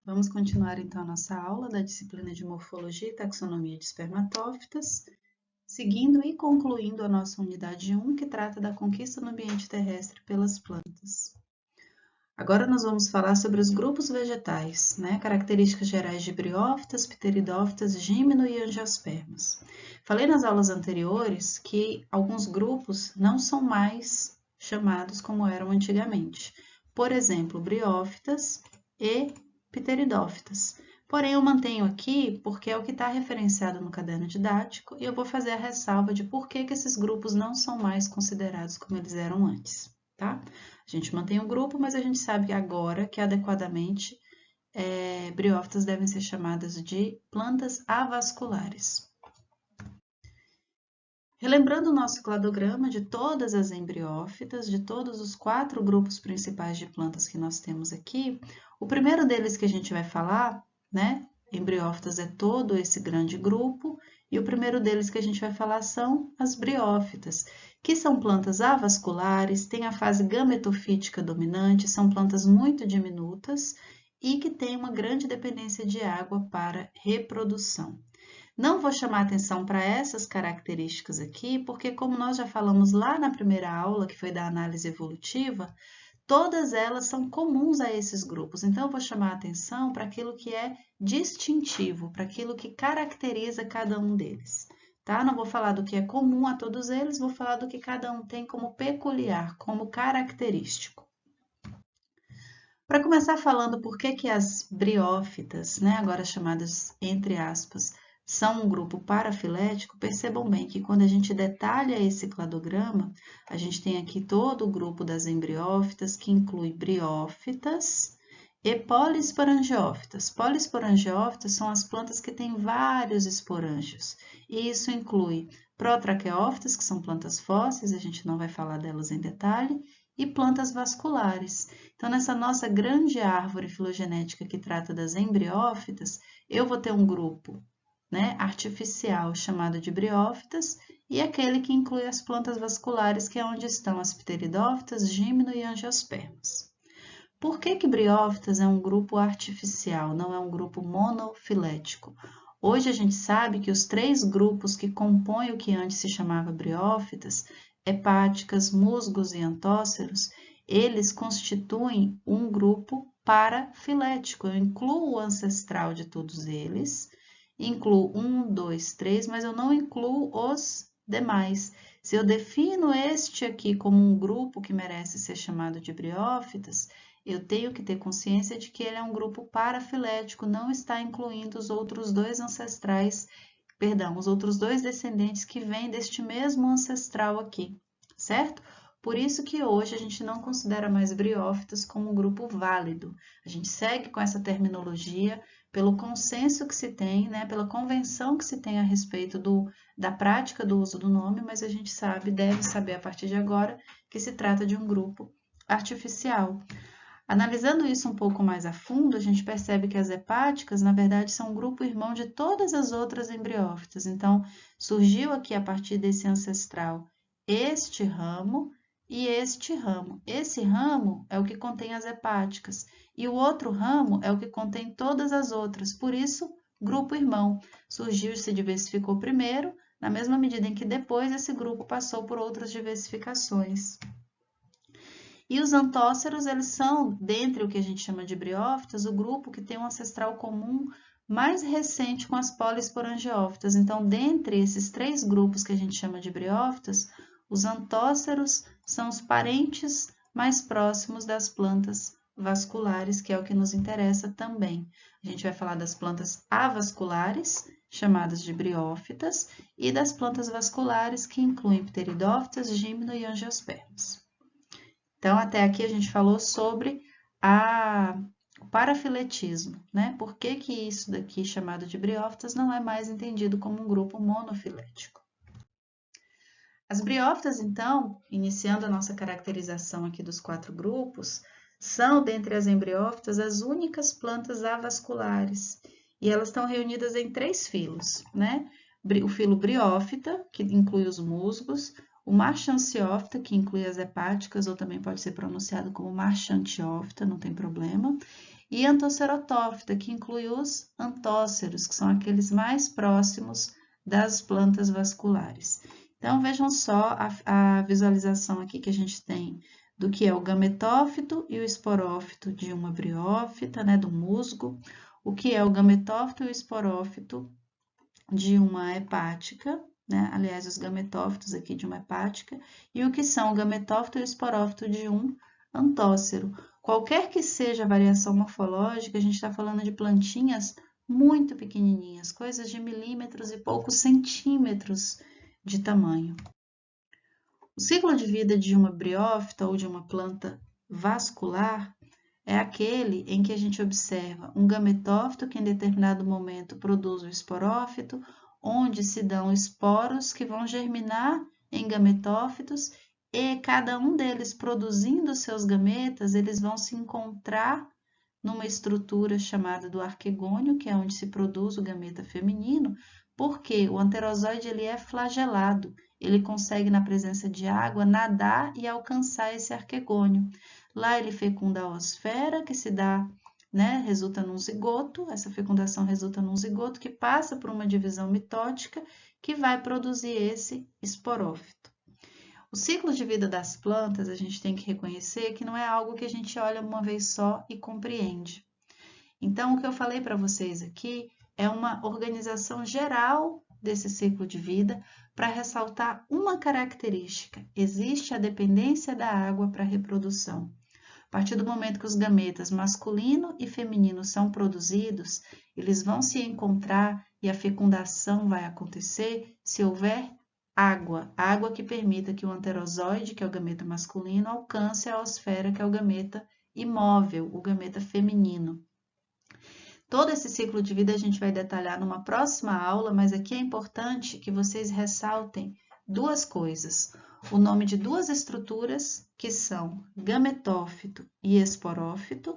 Vamos continuar então a nossa aula da disciplina de Morfologia e Taxonomia de Espermatófitas, seguindo e concluindo a nossa unidade 1, que trata da conquista no ambiente terrestre pelas plantas. Agora nós vamos falar sobre os grupos vegetais, características gerais de briófitas, pteridófitas, gímeno e angiospermas. Falei nas aulas anteriores que alguns grupos não são mais chamados como eram antigamente. Por exemplo, briófitas e pteridófitas. Porém, eu mantenho aqui porque é o que está referenciado no caderno didático e eu vou fazer a ressalva de por que esses grupos não são mais considerados como eles eram antes, tá? A gente mantém o grupo, mas a gente sabe agora que adequadamente briófitas devem ser chamadas de plantas avasculares. Relembrando o nosso cladograma de todas as embriófitas, de todos os 4 grupos principais de plantas que nós temos aqui, o primeiro deles que a gente vai falar, embriófitas é todo esse grande grupo, e o primeiro deles que a gente vai falar são as briófitas, que são plantas avasculares, têm a fase gametofítica dominante, são plantas muito diminutas e que têm uma grande dependência de água para reprodução. Não vou chamar atenção para essas características aqui, porque como nós já falamos lá na primeira aula, que foi da análise evolutiva, todas elas são comuns a esses grupos. Então, eu vou chamar atenção para aquilo que é distintivo, para aquilo que caracteriza cada um deles. Tá? Não vou falar do que é comum a todos eles, vou falar do que cada um tem como peculiar, como característico. Para começar falando por que as briófitas, agora chamadas entre aspas, são um grupo parafilético, percebam bem que quando a gente detalha esse cladograma, a gente tem aqui todo o grupo das embriófitas, que inclui briófitas e polisporangiófitas. Polisporangiófitas são as plantas que têm vários esporângios, e isso inclui protraqueófitas, que são plantas fósseis, a gente não vai falar delas em detalhe, e plantas vasculares. Então, nessa nossa grande árvore filogenética que trata das embriófitas, eu vou ter um grupo artificial chamado de briófitas e aquele que inclui as plantas vasculares, que é onde estão as pteridófitas, gímeno e angiospermas. Por que briófitas é um grupo artificial, não é um grupo monofilético? Hoje a gente sabe que os 3 grupos que compõem o que antes se chamava briófitas, hepáticas, musgos e antóceros, eles constituem um grupo parafilético. Eu incluo o ancestral de todos eles, incluo 1, 2, 3, mas eu não incluo os demais. Se eu defino este aqui como um grupo que merece ser chamado de briófitas, eu tenho que ter consciência de que ele é um grupo parafilético, não está incluindo os outros 2 ancestrais, os outros 2 descendentes que vêm deste mesmo ancestral aqui, certo? Por isso que hoje a gente não considera mais briófitas como um grupo válido. A gente segue com essa terminologia pelo consenso que se tem, pela convenção que se tem a respeito da prática do uso do nome, mas a gente deve saber a partir de agora que se trata de um grupo artificial. Analisando isso um pouco mais a fundo, a gente percebe que as hepáticas, na verdade, são um grupo irmão de todas as outras embriófitas. Então, surgiu aqui a partir desse ancestral este ramo e este ramo. Esse ramo é o que contém as hepáticas e o outro ramo é o que contém todas as outras. Por isso, grupo irmão. Surgiu e se diversificou primeiro, na mesma medida em que depois esse grupo passou por outras diversificações. E os antóceros, eles são, dentre o que a gente chama de briófitas, o grupo que tem um ancestral comum mais recente com as polisporangiófitas. Então, dentre esses 3 grupos que a gente chama de briófitas, os antóceros são os parentes mais próximos das plantas vasculares, que é o que nos interessa também. A gente vai falar das plantas avasculares, chamadas de briófitas, e das plantas vasculares, que incluem pteridófitas, gímeno e angiospermas. Então, até aqui a gente falou sobre o parafiletismo, Por que isso daqui, chamado de briófitas, não é mais entendido como um grupo monofilético? As briófitas, então, iniciando a nossa caracterização aqui dos 4 grupos, são, dentre as embriófitas, as únicas plantas avasculares. e elas estão reunidas em 3 filos, né? O filo briófita, que inclui os musgos, o marchantiófita, que inclui as hepáticas, ou também pode ser pronunciado como marchantiófita, não tem problema, e anthocerotófita, que inclui os antóceros, que são aqueles mais próximos das plantas vasculares. Então, vejam só a visualização aqui que a gente tem do que é o gametófito e o esporófito de uma briófita, né, do musgo, o que é o gametófito e o esporófito de uma hepática, né? Aliás, os gametófitos aqui de uma hepática, e o que são o gametófito e o esporófito de um antócero. Qualquer que seja a variação morfológica, a gente está falando de plantinhas muito pequenininhas, coisas de milímetros e poucos centímetros de tamanho. O ciclo de vida de uma briófita ou de uma planta vascular é aquele em que a gente observa um gametófito que em determinado momento produz o esporófito, onde se dão esporos que vão germinar em gametófitos e cada um deles produzindo seus gametas, eles vão se encontrar numa estrutura chamada do arquegônio, que é onde se produz o gameta feminino, porque o anterozoide ele é flagelado, ele consegue na presença de água nadar e alcançar esse arquegônio. Lá ele fecunda a oosfera, que se dá, né, resulta num zigoto, essa fecundação resulta num zigoto que passa por uma divisão mitótica que vai produzir esse esporófito. O ciclo de vida das plantas, a gente tem que reconhecer que não é algo que a gente olha uma vez só e compreende. Então, o que eu falei para vocês aqui é uma organização geral desse ciclo de vida para ressaltar uma característica: existe a dependência da água para a reprodução. A partir do momento que os gametas masculino e feminino são produzidos, eles vão se encontrar e a fecundação vai acontecer se houver água que permita que o anterozoide, que é o gameta masculino, alcance a oosfera, que é o gameta imóvel, o gameta feminino. Todo esse ciclo de vida a gente vai detalhar numa próxima aula, mas aqui é importante que vocês ressaltem duas coisas. O nome de duas estruturas, que são gametófito e esporófito,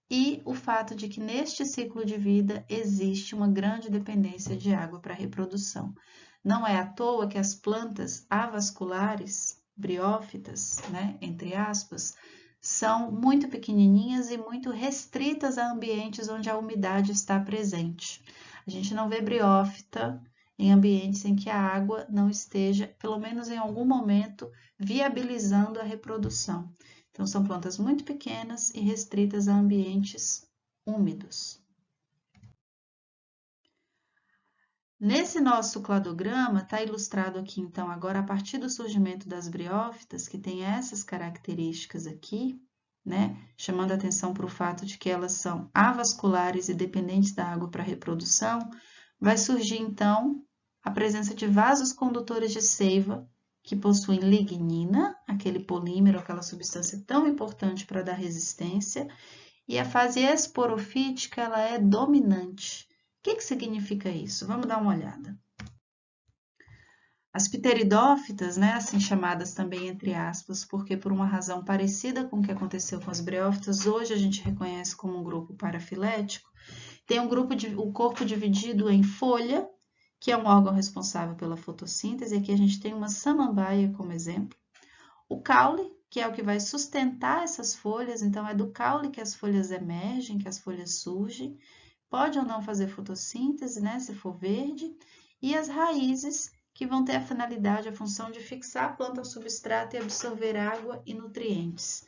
e o fato de que neste ciclo de vida existe uma grande dependência de água para a reprodução. Não é à toa que as plantas avasculares, briófitas, né, entre aspas, são muito pequenininhas e muito restritas a ambientes onde a umidade está presente. A gente não vê briófita em ambientes em que a água não esteja, pelo menos em algum momento, viabilizando a reprodução. Então, são plantas muito pequenas e restritas a ambientes úmidos. Nesse nosso cladograma, está ilustrado aqui, então, agora a partir do surgimento das briófitas, que tem essas características aqui, né? Chamando a atenção para o fato de que elas são avasculares e dependentes da água para a reprodução, vai surgir, então, a presença de vasos condutores de seiva, que possuem lignina, aquele polímero, aquela substância tão importante para dar resistência, e a fase esporofítica, ela é dominante. O que significa isso? Vamos dar uma olhada. As pteridófitas, né, assim chamadas também entre aspas, porque por uma razão parecida com o que aconteceu com as briófitas, hoje a gente reconhece como um grupo parafilético, tem o corpo dividido em folha, que é um órgão responsável pela fotossíntese, aqui a gente tem uma samambaia como exemplo, o caule, que é o que vai sustentar essas folhas, então é do caule que as folhas emergem, que as folhas surgem, pode ou não fazer fotossíntese, né, se for verde, e as raízes, que vão ter a finalidade, a função de fixar a planta ao substrato e absorver água e nutrientes.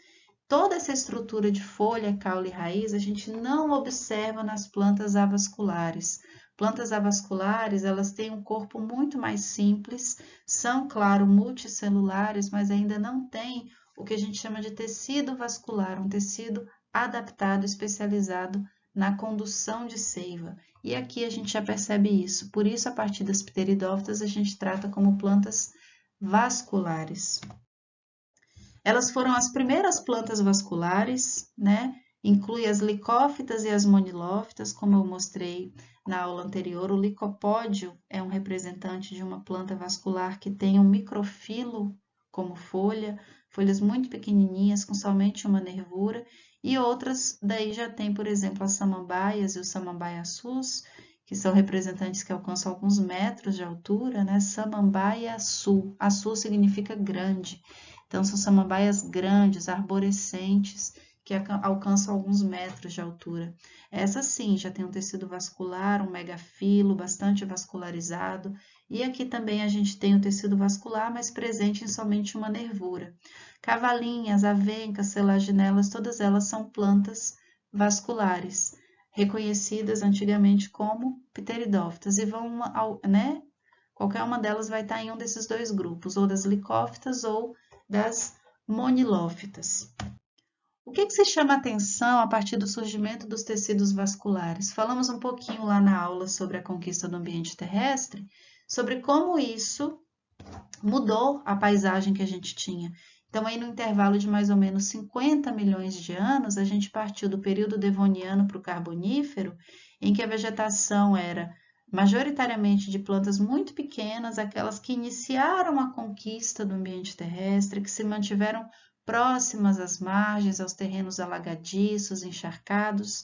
Toda essa estrutura de folha, caule e raiz, a gente não observa nas plantas avasculares. Plantas avasculares, elas têm um corpo muito mais simples, são, claro, multicelulares, mas ainda não têm o que a gente chama de tecido vascular, um tecido adaptado, especializado na condução de seiva. E aqui a gente já percebe isso. Por isso, a partir das pteridófitas, a gente trata como plantas vasculares. Elas foram as primeiras plantas vasculares, né? Inclui as licófitas e as monilófitas, como eu mostrei na aula anterior. O licopódio é um representante de uma planta vascular que tem um microfilo como folha, folhas muito pequenininhas com somente uma nervura, e outras daí já tem, por exemplo, as samambaias e os samambaia-sus, que são representantes que alcançam alguns metros de altura, né? Samambaia-su. Açu significa grande. Então, são samambaias grandes, arborescentes, que alcançam alguns metros de altura. Essa sim já tem um tecido vascular, um megafilo, bastante vascularizado. E aqui também a gente tem o tecido vascular, mas presente em somente uma nervura. Cavalinhas, avencas, selaginelas, todas elas são plantas vasculares, reconhecidas antigamente como pteridófitas, e vão, né? Qualquer uma delas vai estar em um desses dois grupos, ou das licófitas ou das monilófitas. O que se chama atenção a partir do surgimento dos tecidos vasculares? Falamos um pouquinho lá na aula sobre a conquista do ambiente terrestre, sobre como isso mudou a paisagem que a gente tinha. Então, aí no intervalo de mais ou menos 50 milhões de anos, a gente partiu do período devoniano para o carbonífero, em que a vegetação era majoritariamente de plantas muito pequenas, aquelas que iniciaram a conquista do ambiente terrestre, que se mantiveram próximas às margens, aos terrenos alagadiços, encharcados,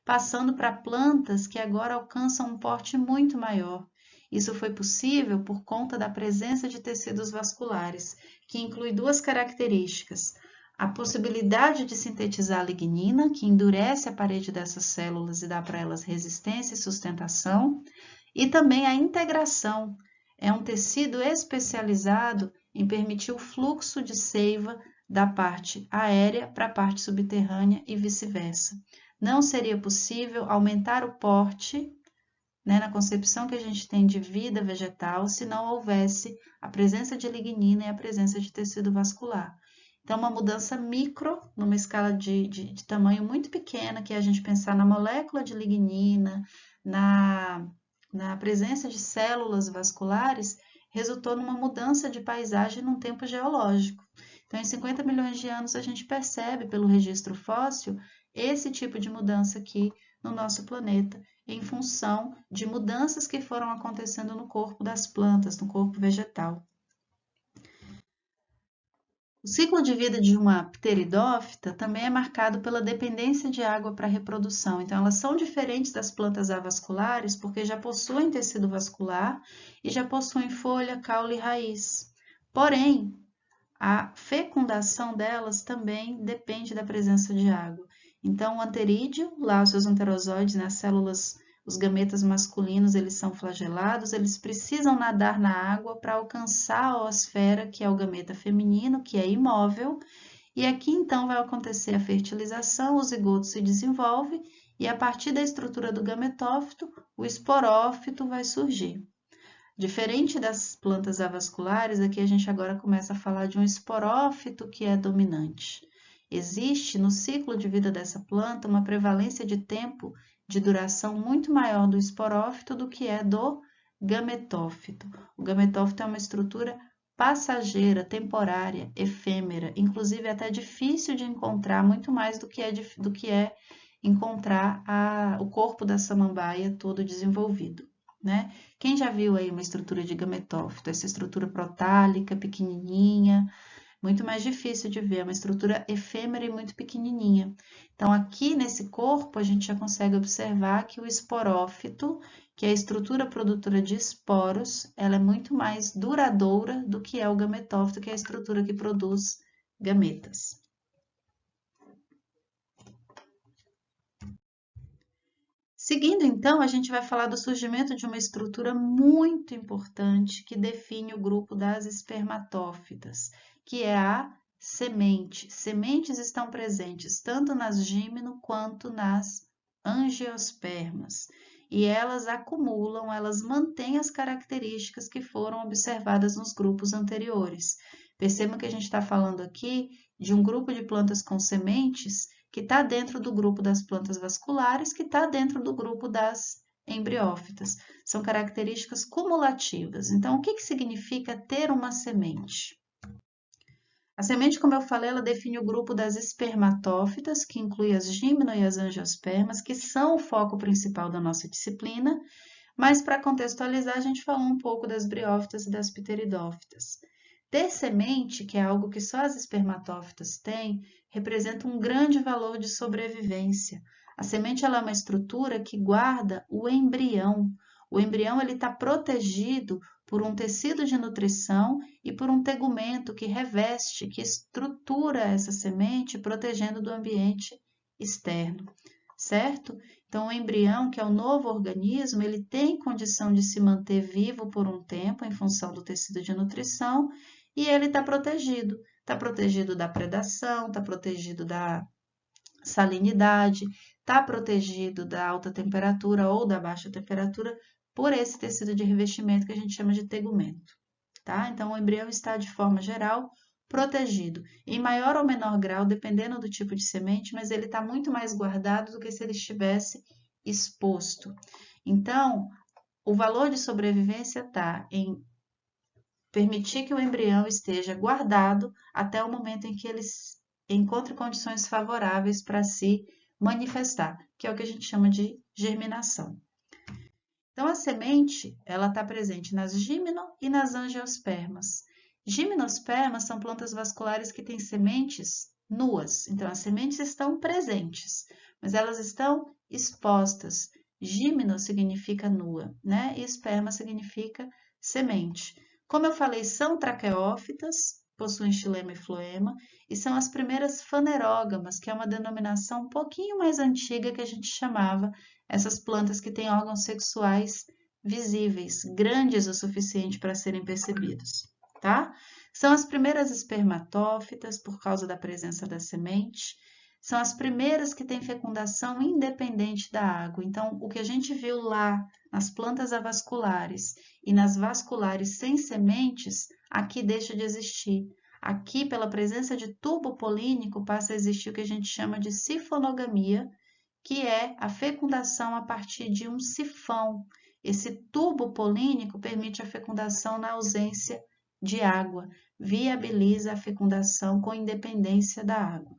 passando para plantas que agora alcançam um porte muito maior. Isso foi possível por conta da presença de tecidos vasculares, que inclui duas características: a possibilidade de sintetizar lignina, que endurece a parede dessas células e dá para elas resistência e sustentação, e também a integração. É um tecido especializado em permitir o fluxo de seiva da parte aérea para a parte subterrânea e vice-versa. Não seria possível aumentar o porte, né, na concepção que a gente tem de vida vegetal, se não houvesse a presença de lignina e a presença de tecido vascular. Então, uma mudança micro, numa escala de tamanho muito pequena, que é a gente pensar na molécula de lignina, na presença de células vasculares, resultou numa mudança de paisagem num tempo geológico. Então, em 50 milhões de anos, a gente percebe pelo registro fóssil esse tipo de mudança aqui no nosso planeta, em função de mudanças que foram acontecendo no corpo das plantas, no corpo vegetal. O ciclo de vida de uma pteridófita também é marcado pela dependência de água para a reprodução. Então, elas são diferentes das plantas avasculares porque já possuem tecido vascular e já possuem folha, caule e raiz. Porém, a fecundação delas também depende da presença de água. Então, o anterídeo, lá os seus anterozoides, nas células, os gametas masculinos, eles são flagelados, eles precisam nadar na água para alcançar a oosfera, que é o gameta feminino, que é imóvel, e aqui então vai acontecer a fertilização, o zigoto se desenvolve, e a partir da estrutura do gametófito, o esporófito vai surgir. Diferente das plantas avasculares, aqui a gente agora começa a falar de um esporófito que é dominante. Existe no ciclo de vida dessa planta uma prevalência de tempo de duração muito maior do esporófito do que é do gametófito. O gametófito é uma estrutura passageira, temporária, efêmera, inclusive até difícil de encontrar, muito mais do que é encontrar o corpo da samambaia todo desenvolvido, né? Quem já viu aí uma estrutura de gametófito, essa estrutura protálica, pequenininha, muito mais difícil de ver, é uma estrutura efêmera e muito pequenininha. Então, aqui nesse corpo, a gente já consegue observar que o esporófito, que é a estrutura produtora de esporos, ela é muito mais duradoura do que é o gametófito, que é a estrutura que produz gametas. Seguindo, então, a gente vai falar do surgimento de uma estrutura muito importante que define o grupo das espermatófitas, que é a semente. Sementes estão presentes tanto nas gímeno quanto nas angiospermas. E elas acumulam, elas mantêm as características que foram observadas nos grupos anteriores. Percebam que a gente está falando aqui de um grupo de plantas com sementes que está dentro do grupo das plantas vasculares, que está dentro do grupo das embriófitas. São características cumulativas. Então, o que significa ter uma semente? A semente, como eu falei, ela define o grupo das espermatófitas, que inclui as gímeno e as angiospermas, que são o foco principal da nossa disciplina, mas para contextualizar, a gente falou um pouco das briófitas e das pteridófitas. Ter semente, que é algo que só as espermatófitas têm, representa um grande valor de sobrevivência. A semente ela é uma estrutura que guarda o embrião. O embrião ele está protegido por um tecido de nutrição e por um tegumento que reveste, que estrutura essa semente, protegendo do ambiente externo, certo? Então, o embrião, que é o novo organismo, ele tem condição de se manter vivo por um tempo em função do tecido de nutrição e ele está protegido. Está protegido da predação, está protegido da salinidade, está protegido da alta temperatura ou da baixa temperatura por esse tecido de revestimento que a gente chama de tegumento, tá? Então, o embrião está, de forma geral, protegido, em maior ou menor grau, dependendo do tipo de semente, mas ele está muito mais guardado do que se ele estivesse exposto. Então, o valor de sobrevivência está em permitir que o embrião esteja guardado até o momento em que ele encontre condições favoráveis para se manifestar, que é o que a gente chama de germinação. Então, a semente, ela está presente nas gimno e nas angiospermas. Gimnospermas são plantas vasculares que têm sementes nuas. Então, as sementes estão presentes, mas elas estão expostas. Gimno significa nua, né? E esperma significa semente. Como eu falei, são traqueófitas, possuem xilema e floema, e são as primeiras fanerógamas, que é uma denominação um pouquinho mais antiga que a gente chamava essas plantas que têm órgãos sexuais visíveis, grandes o suficiente para serem percebidos, tá? São as primeiras espermatófitas por causa da presença da semente, são as primeiras que têm fecundação independente da água. Então, o que a gente viu lá nas plantas avasculares e nas vasculares sem sementes, aqui deixa de existir. Aqui, pela presença de tubo polínico, passa a existir o que a gente chama de sifonogamia, que é a fecundação a partir de um sifão. Esse tubo polínico permite a fecundação na ausência de água, viabiliza a fecundação com independência da água.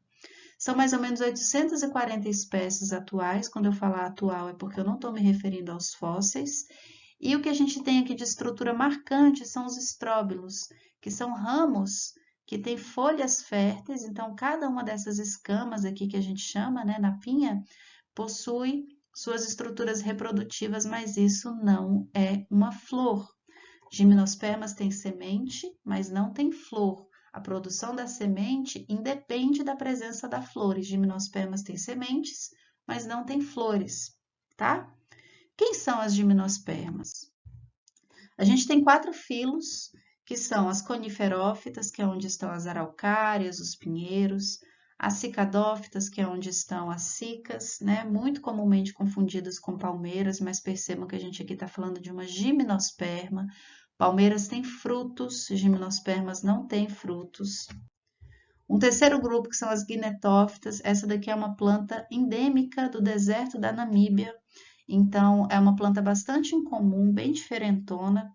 São mais ou menos 840 espécies atuais. Quando eu falar atual é porque eu não estou me referindo aos fósseis. E o que a gente tem aqui de estrutura marcante são os estróbilos, que são ramos que têm folhas férteis. Então, cada uma dessas escamas aqui que a gente chama, né, na pinha, possui suas estruturas reprodutivas, mas isso não é uma flor. Gimnospermas têm semente, mas não tem flor. A produção da semente independe da presença da flor. Gimnospermas têm sementes, mas não têm flores, tá? Quem são as gimnospermas? A gente tem 4 filos, que são as coniferófitas, que é onde estão as araucárias, os pinheiros, as cicadófitas, que é onde estão as cicas, né? Muito comumente confundidas com palmeiras, mas percebam que a gente aqui está falando de uma gimnosperma. Palmeiras têm frutos, gimnospermas não têm frutos. Um terceiro grupo que são as guinetófitas, essa daqui é uma planta endêmica do deserto da Namíbia, então é uma planta bastante incomum, bem diferentona.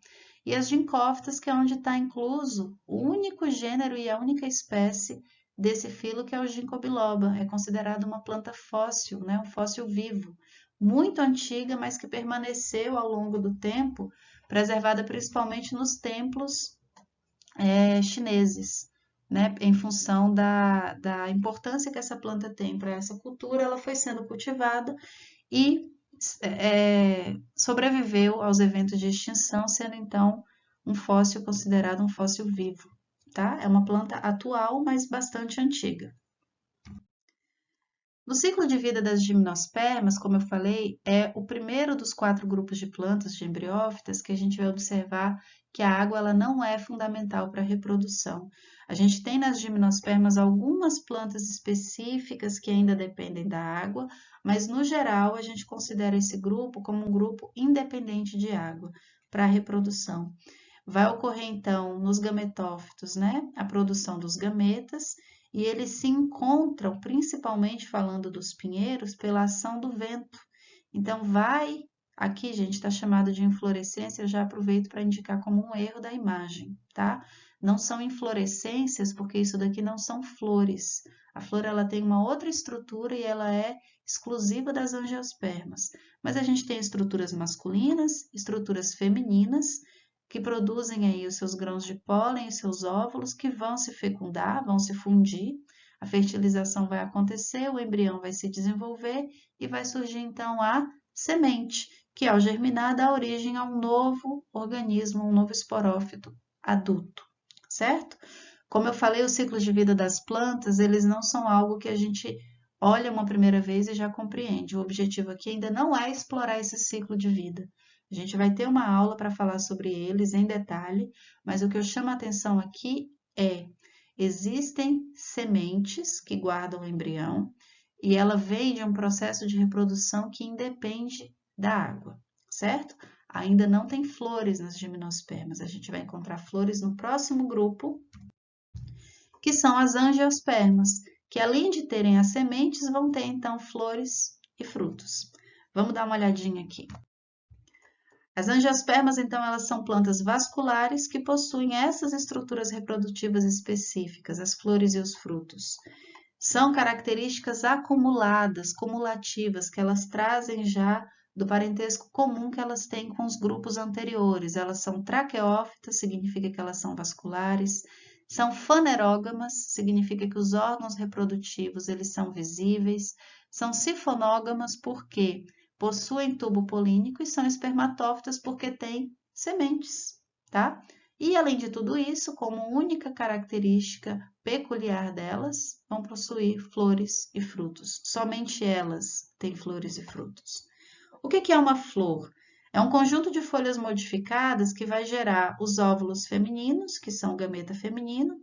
E as gincófitas, que é onde está incluso o único gênero e a única espécie desse filo, que é o ginkgo biloba. É considerado uma planta fóssil, né? Um fóssil vivo, muito antiga, mas que permaneceu ao longo do tempo, preservada principalmente nos templos chineses, né? Em função da importância que essa planta tem para essa cultura, ela foi sendo cultivada e sobreviveu aos eventos de extinção, sendo então um fóssil considerado um fóssil vivo, tá? É uma planta atual, mas bastante antiga. No ciclo de vida das gimnospermas, como eu falei, é o primeiro dos 4 grupos de plantas de embriófitas que a gente vai observar que a água ela não é fundamental para a reprodução. A gente tem nas gimnospermas algumas plantas específicas que ainda dependem da água, mas no geral a gente considera esse grupo como um grupo independente de água para a reprodução. Vai ocorrer então nos gametófitos, né, a produção dos gametas, e eles se encontram, principalmente falando dos pinheiros, pela ação do vento. Então, aqui, gente, está chamado de inflorescência, eu já aproveito para indicar como um erro da imagem, tá? Não são inflorescências, porque isso daqui não são flores. A flor, ela tem uma outra estrutura e ela é exclusiva das angiospermas. Mas a gente tem estruturas masculinas, estruturas femininas, que produzem aí os seus grãos de pólen e seus óvulos que vão se fecundar, vão se fundir, a fertilização vai acontecer, o embrião vai se desenvolver e vai surgir então a semente, que ao germinar dá origem a um novo organismo, um novo esporófito adulto, certo? Como eu falei, os ciclos de vida das plantas, eles não são algo que a gente olha uma primeira vez e já compreende. O objetivo aqui ainda não é explorar esse ciclo de vida. A gente vai ter uma aula para falar sobre eles em detalhe, mas o que eu chamo a atenção aqui é: existem sementes que guardam o embrião e ela vem de um processo de reprodução que independe da água, certo? Ainda não tem flores nas gimnospermas. A gente vai encontrar flores no próximo grupo, que são as angiospermas, que além de terem as sementes, vão ter então flores e frutos. Vamos dar uma olhadinha aqui. As angiospermas, então, elas são plantas vasculares que possuem essas estruturas reprodutivas específicas, as flores e os frutos. São características acumuladas, cumulativas, que elas trazem já do parentesco comum que elas têm com os grupos anteriores. Elas são traqueófitas, significa que elas são vasculares. São fanerógamas, significa que os órgãos reprodutivos eles são visíveis. São sifonógamas porque possuem tubo polínico e são espermatófitas porque têm sementes, tá? E além de tudo isso, como única característica peculiar delas, vão possuir flores e frutos. Somente elas têm flores e frutos. O que é uma flor? É um conjunto de folhas modificadas que vai gerar os óvulos femininos, que são o gameta feminino,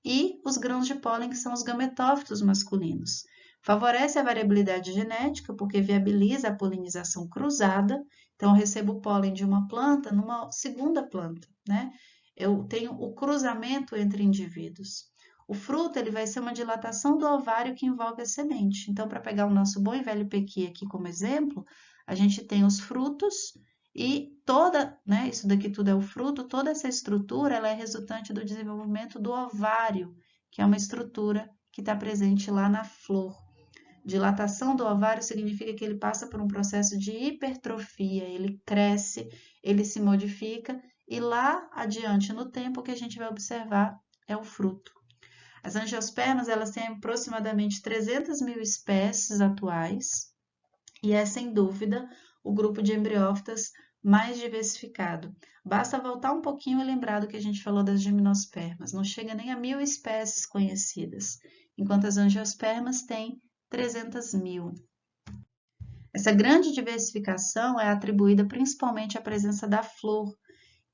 e os grãos de pólen, que são os gametófitos masculinos. Favorece a variabilidade genética, porque viabiliza a polinização cruzada. Então, eu recebo o pólen de uma planta numa segunda planta, né? Eu tenho o cruzamento entre indivíduos. O fruto ele vai ser uma dilatação do ovário que envolve a semente. Então, para pegar o nosso bom e velho pequi aqui como exemplo, a gente tem os frutos e toda, né, isso daqui tudo é o fruto, toda essa estrutura ela é resultante do desenvolvimento do ovário, que é uma estrutura que está presente lá na flor. Dilatação do ovário significa que ele passa por um processo de hipertrofia, ele cresce, ele se modifica e lá adiante no tempo o que a gente vai observar é o fruto. As angiospermas elas têm aproximadamente 300 mil espécies atuais e é sem dúvida o grupo de embriófitas mais diversificado. Basta voltar um pouquinho e lembrar do que a gente falou das gimnospermas, não chega nem a 1000 espécies conhecidas, enquanto as angiospermas têm 300 mil. Essa grande diversificação é atribuída principalmente à presença da flor,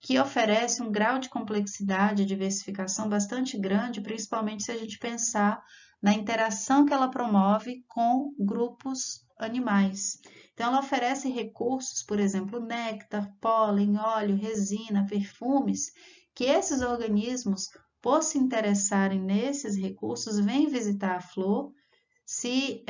que oferece um grau de complexidade e diversificação bastante grande, principalmente se a gente pensar na interação que ela promove com grupos animais. Então, ela oferece recursos, por exemplo, néctar, pólen, óleo, resina, perfumes, que esses organismos, por se interessarem nesses recursos, vêm visitar a flor, se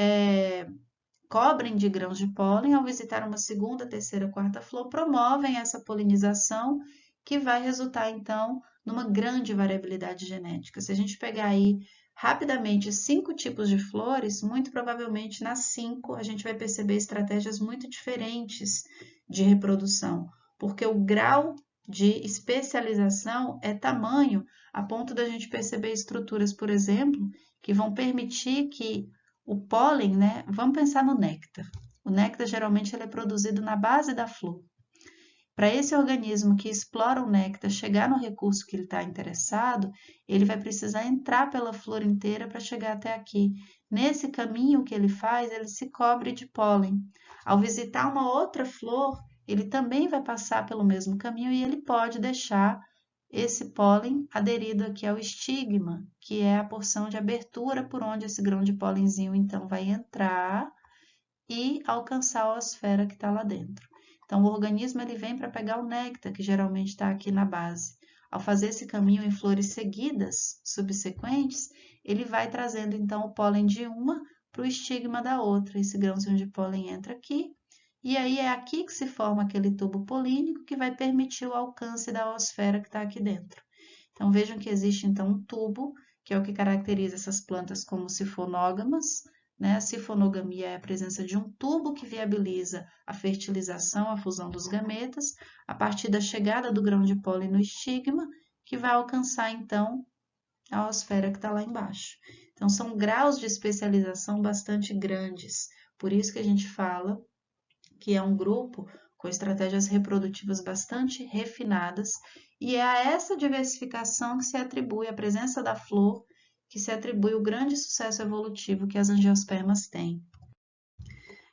cobrem de grãos de pólen, ao visitar uma segunda, terceira, quarta flor, promovem essa polinização que vai resultar, então, numa grande variabilidade genética. Se a gente pegar aí rapidamente 5 tipos de flores, muito provavelmente nas 5 a gente vai perceber estratégias muito diferentes de reprodução, porque o grau de especialização é tamanho a ponto da gente perceber estruturas, por exemplo, que vão permitir que o pólen, né? Vamos pensar no néctar. O néctar geralmente ele é produzido na base da flor. Para esse organismo que explora o néctar chegar no recurso que ele está interessado, ele vai precisar entrar pela flor inteira para chegar até aqui. Nesse caminho que ele faz, ele se cobre de pólen. Ao visitar uma outra flor, ele também vai passar pelo mesmo caminho e ele pode deixar esse pólen aderido aqui ao estigma, que é a porção de abertura por onde esse grão de pólenzinho então vai entrar e alcançar a osfera que está lá dentro. Então, o organismo ele vem para pegar o néctar, que geralmente está aqui na base. Ao fazer esse caminho em flores seguidas, subsequentes, ele vai trazendo então o pólen de uma para o estigma da outra. Esse grãozinho de pólen entra aqui, e aí é aqui que se forma aquele tubo polínico que vai permitir o alcance da osfera que está aqui dentro. Então, vejam que existe então um tubo, que é o que caracteriza essas plantas como sifonógamas, né? A sifonogamia é a presença de um tubo que viabiliza a fertilização, a fusão dos gametas, a partir da chegada do grão de pólen no estigma, que vai alcançar, então, a osfera que está lá embaixo. Então, são graus de especialização bastante grandes. Por isso que a gente fala que é um grupo com estratégias reprodutivas bastante refinadas, e é a essa diversificação que se atribui a presença da flor, que se atribui o grande sucesso evolutivo que as angiospermas têm.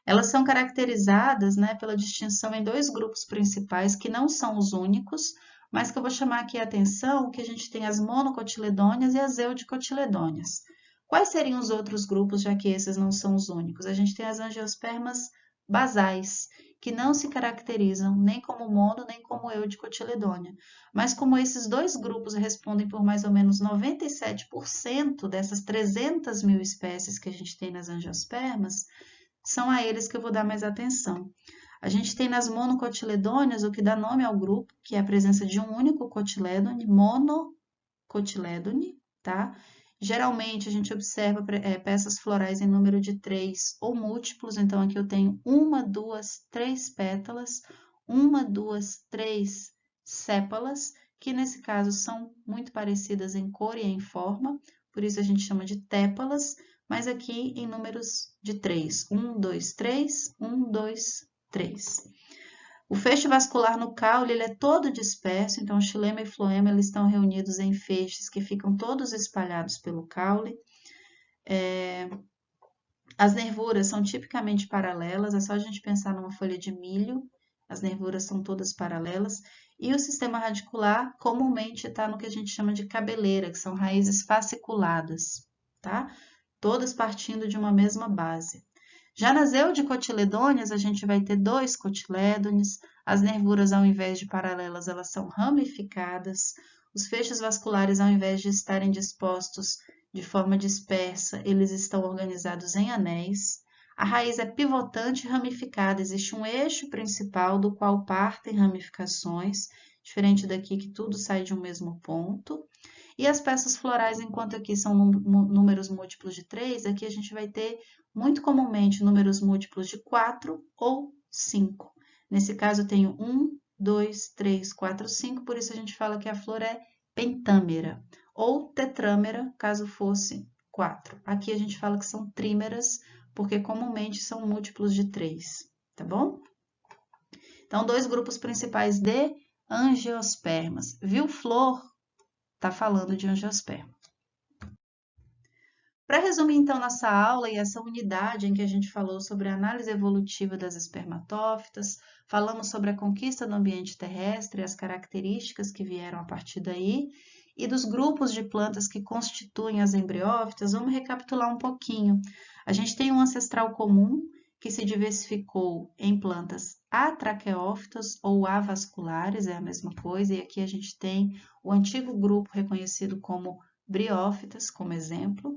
Elas são caracterizadas, né, pela distinção em dois grupos principais, que não são os únicos, mas que eu vou chamar aqui a atenção, que a gente tem as monocotiledôneas e as eudicotiledôneas. Quais seriam os outros grupos, já que esses não são os únicos? A gente tem as angiospermas basais, que não se caracterizam nem como mono nem como eudicotiledônea. Mas como esses dois grupos respondem por mais ou menos 97% dessas 300 mil espécies que a gente tem nas angiospermas, são a eles que eu vou dar mais atenção. A gente tem nas monocotiledôneas o que dá nome ao grupo, que é a presença de um único cotilédone, monocotilédone, tá? Geralmente a gente observa peças florais em número de 3 ou múltiplos, então aqui eu tenho 1, 2, 3 pétalas, 1, 2, 3 sépalas, que nesse caso são muito parecidas em cor e em forma, por isso a gente chama de tépalas, mas aqui em números de 3. 1, 2, 3, 1, 2, 3. O feixe vascular no caule ele é todo disperso, então o xilema e floema eles estão reunidos em feixes que ficam todos espalhados pelo caule. As nervuras são tipicamente paralelas, é só a gente pensar numa folha de milho, as nervuras são todas paralelas. E o sistema radicular comumente está no que a gente chama de cabeleira, que são raízes fasciculadas, tá? Todas partindo de uma mesma base. Já nas eudicotiledôneas, a gente vai ter 2 cotilédones, as nervuras, ao invés de paralelas, elas são ramificadas, os feixes vasculares, ao invés de estarem dispostos de forma dispersa, eles estão organizados em anéis. A raiz é pivotante e ramificada, existe um eixo principal do qual partem ramificações, diferente daqui que tudo sai de um mesmo ponto. E as peças florais, enquanto aqui são números múltiplos de 3, aqui a gente vai ter muito comumente números múltiplos de 4 ou 5. Nesse caso eu tenho 1, 2, 3, 4, 5, por isso a gente fala que a flor é pentâmera, ou tetrâmera, caso fosse 4. Aqui a gente fala que são trímeras, porque comumente são múltiplos de 3, tá bom? Então, dois grupos principais de angiospermas. Viu flor? Tá falando de angiosperma. Para resumir, então, nossa aula e essa unidade em que a gente falou sobre a análise evolutiva das espermatófitas, falamos sobre a conquista do ambiente terrestre e as características que vieram a partir daí, e dos grupos de plantas que constituem as embriófitas, vamos recapitular um pouquinho. A gente tem um ancestral comum que se diversificou em plantas atraqueófitas ou avasculares, é a mesma coisa, e aqui a gente tem o antigo grupo reconhecido como briófitas, como exemplo.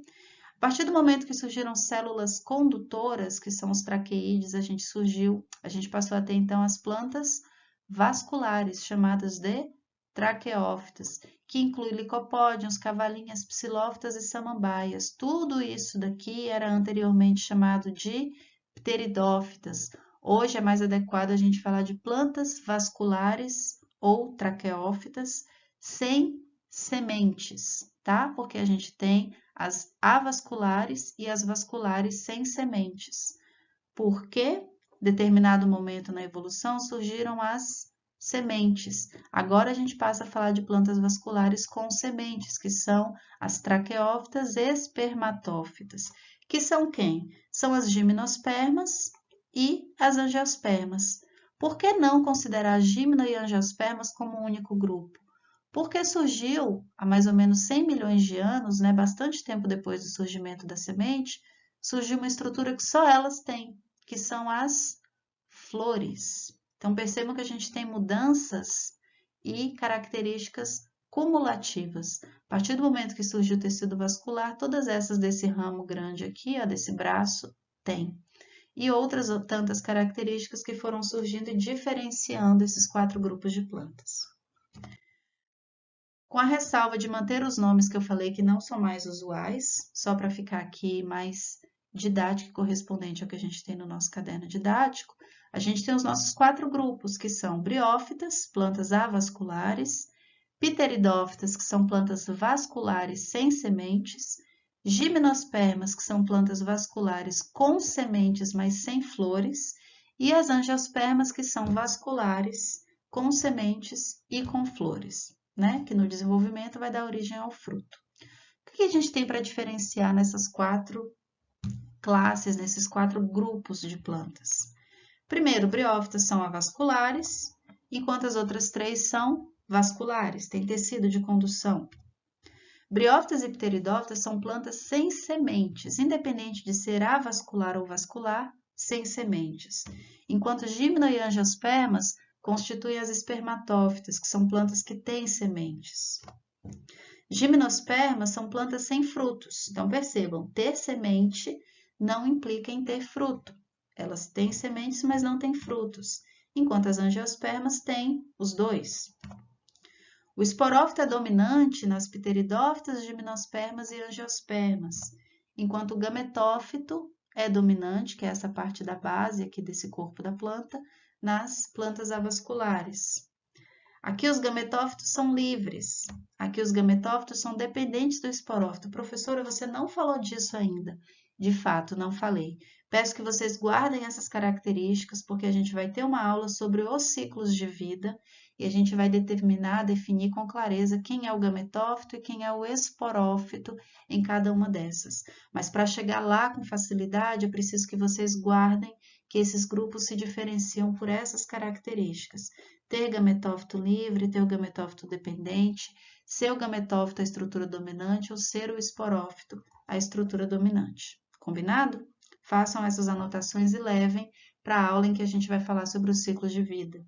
A partir do momento que surgiram células condutoras, que são os traqueídeos, a gente passou a ter então as plantas vasculares, chamadas de traqueófitas, que inclui licopódios, cavalinhas, psilófitas e samambaias. Tudo isso daqui era anteriormente chamado de pteridófitas. Hoje é mais adequado a gente falar de plantas vasculares ou traqueófitas sem sementes, tá? Porque a gente tem as avasculares e as vasculares sem sementes. Porque, determinado momento na evolução, surgiram as sementes. Agora a gente passa a falar de plantas vasculares com sementes, que são as traqueófitas espermatófitas. Que são quem? São as gimnospermas e as angiospermas. Por que não considerar gimno e angiospermas como um único grupo? Porque surgiu há mais ou menos 100 milhões de anos, né, bastante tempo depois do surgimento da semente, surgiu uma estrutura que só elas têm, que são as flores. Então percebam que a gente tem mudanças e características cumulativas. A partir do momento que surgiu o tecido vascular, todas essas desse ramo grande aqui, ó, desse braço, tem. E outras tantas características que foram surgindo e diferenciando esses 4 grupos de plantas. Com a ressalva de manter os nomes que eu falei que não são mais usuais, só para ficar aqui mais didática correspondente ao que a gente tem no nosso caderno didático, a gente tem os nossos 4 grupos, que são briófitas, plantas avasculares, pteridófitas, que são plantas vasculares sem sementes, gimnospermas, que são plantas vasculares com sementes, mas sem flores, e as angiospermas, que são vasculares, com sementes e com flores, né? Que no desenvolvimento vai dar origem ao fruto. O que a gente tem para diferenciar nessas 4 classes, nesses 4 grupos de plantas? Primeiro, briófitas são avasculares, enquanto as outras 3 são vasculares, têm tecido de condução. Briófitas e pteridófitas são plantas sem sementes, independente de ser avascular ou vascular, sem sementes. Enquanto gimno e angiospermas constituem as espermatófitas, que são plantas que têm sementes. Gimnospermas são plantas sem frutos. Então, percebam, ter semente não implica em ter fruto. Elas têm sementes, mas não têm frutos, enquanto as angiospermas têm os dois. O esporófito é dominante nas pteridófitas, gimnospermas e angiospermas, enquanto o gametófito é dominante, que é essa parte da base aqui desse corpo da planta, nas plantas avasculares. Aqui os gametófitos são livres, aqui os gametófitos são dependentes do esporófito. Professora, você não falou disso ainda. De fato, não falei. Peço que vocês guardem essas características, porque a gente vai ter uma aula sobre os ciclos de vida e a gente vai definir com clareza quem é o gametófito e quem é o esporófito em cada uma dessas. Mas para chegar lá com facilidade, eu preciso que vocês guardem que esses grupos se diferenciam por essas características. Ter gametófito livre, ter o gametófito dependente, ser o gametófito a estrutura dominante ou ser o esporófito a estrutura dominante. Combinado? Façam essas anotações e levem para a aula em que a gente vai falar sobre os ciclos de vida.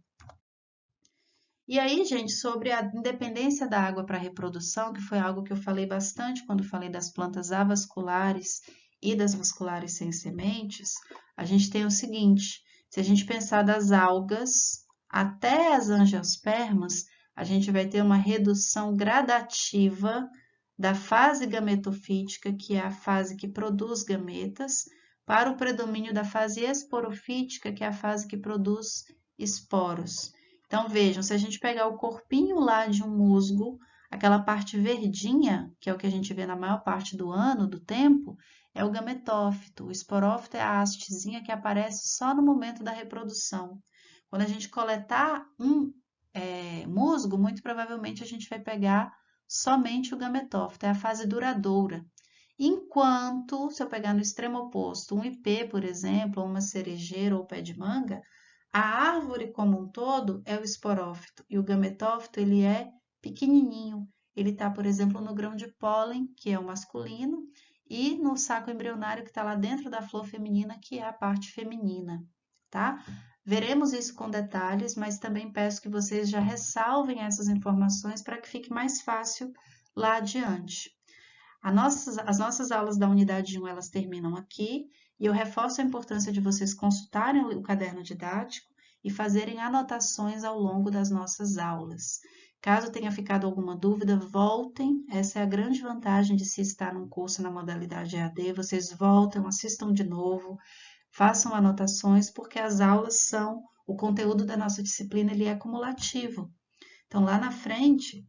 E aí, gente, sobre a independência da água para a reprodução, que foi algo que eu falei bastante quando falei das plantas avasculares e das vasculares sem sementes, a gente tem o seguinte, se a gente pensar das algas até as angiospermas, a gente vai ter uma redução gradativa da fase gametofítica, que é a fase que produz gametas, para o predomínio da fase esporofítica, que é a fase que produz esporos. Então, vejam, se a gente pegar o corpinho lá de um musgo, aquela parte verdinha, que é o que a gente vê na maior parte do ano, do tempo, é o gametófito. O esporófito é a hastezinha que aparece só no momento da reprodução. Quando a gente coletar um musgo, muito provavelmente a gente vai pegar somente o gametófito, é a fase duradoura. Enquanto, se eu pegar no extremo oposto, um ipê, por exemplo, ou uma cerejeira ou pé de manga, a árvore como um todo é o esporófito e o gametófito ele é pequenininho. Ele está, por exemplo, no grão de pólen, que é o masculino, e no saco embrionário que está lá dentro da flor feminina, que é a parte feminina, tá? Veremos isso com detalhes, mas também peço que vocês já ressalvem essas informações para que fique mais fácil lá adiante. As nossas aulas da unidade 1, elas terminam aqui, e eu reforço a importância de vocês consultarem o caderno didático e fazerem anotações ao longo das nossas aulas. Caso tenha ficado alguma dúvida, voltem. Essa é a grande vantagem de se estar num curso na modalidade EAD. Vocês voltam, assistam de novo, façam anotações, porque as aulas são, o conteúdo da nossa disciplina, ele é cumulativo. Então, lá na frente,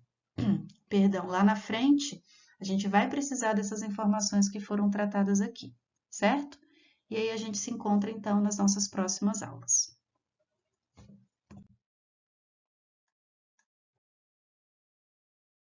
a gente vai precisar dessas informações que foram tratadas aqui, certo? E aí a gente se encontra, então, nas nossas próximas aulas.